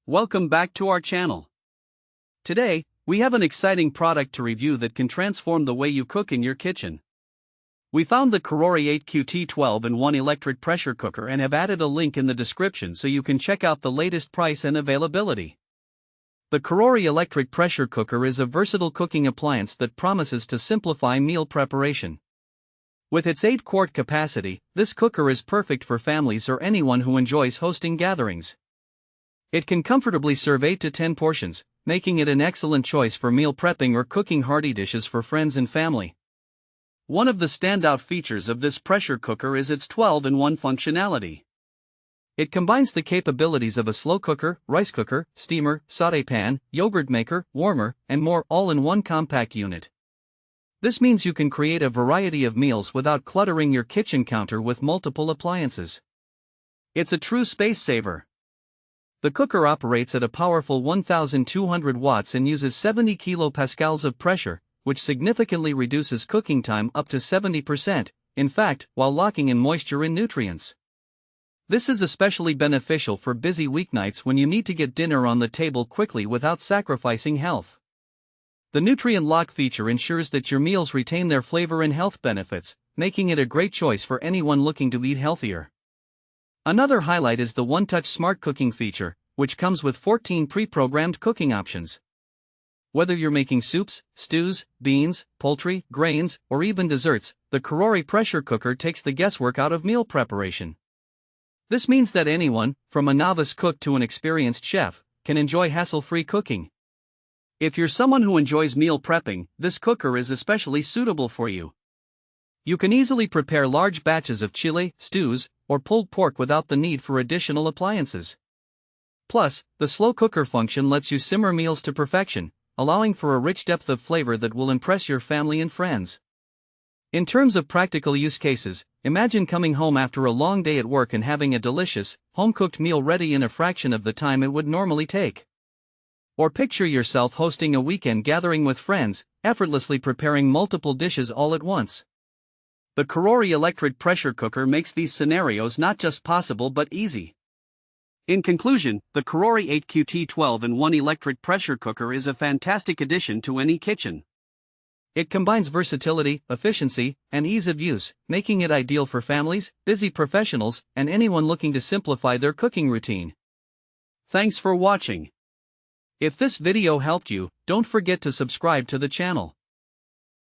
Welcome back to our channel. Today, we have an exciting product to review that can transform the way you cook in your kitchen. We found the CARORI 8Qt 12-in-1 electric pressure cooker and have added a link in the description so you can check out the latest price and availability. The CARORI electric pressure cooker is a versatile cooking appliance that promises to simplify meal preparation. With its 8-quart capacity, this cooker is perfect for families or anyone who enjoys hosting gatherings. It can comfortably serve 8 to 10 portions, making it an excellent choice for meal prepping or cooking hearty dishes for friends and family. One of the standout features of this pressure cooker is its 12-in-1 functionality. It combines the capabilities of a slow cooker, rice cooker, steamer, sauté pan, yogurt maker, warmer, and more all in one compact unit. This means you can create a variety of meals without cluttering your kitchen counter with multiple appliances. It's a true space saver. The cooker operates at a powerful 1,200 watts and uses 70 kilopascals of pressure, which significantly reduces cooking time up to 70%, in fact, while locking in moisture and nutrients. This is especially beneficial for busy weeknights when you need to get dinner on the table quickly without sacrificing health. The nutrient lock feature ensures that your meals retain their flavor and health benefits, making it a great choice for anyone looking to eat healthier. Another highlight is the one-touch smart cooking feature, which comes with 14 pre-programmed cooking options. Whether you're making soups, stews, beans, poultry, grains, or even desserts, the CARORI pressure cooker takes the guesswork out of meal preparation. This means that anyone, from a novice cook to an experienced chef, can enjoy hassle-free cooking. If you're someone who enjoys meal prepping, this cooker is especially suitable for you. You can easily prepare large batches of chili, stews, or pulled pork without the need for additional appliances. Plus, the slow cooker function lets you simmer meals to perfection, allowing for a rich depth of flavor that will impress your family and friends. In terms of practical use cases, imagine coming home after a long day at work and having a delicious, home-cooked meal ready in a fraction of the time it would normally take. Or picture yourself hosting a weekend gathering with friends, effortlessly preparing multiple dishes all at once. The CARORI electric pressure cooker makes these scenarios not just possible but easy. In conclusion, the CARORI 8Qt 12-in-1 electric pressure cooker is a fantastic addition to any kitchen. It combines versatility, efficiency, and ease of use, making it ideal for families, busy professionals, and anyone looking to simplify their cooking routine. Thanks for watching. If this video helped you, don't forget to subscribe to the channel.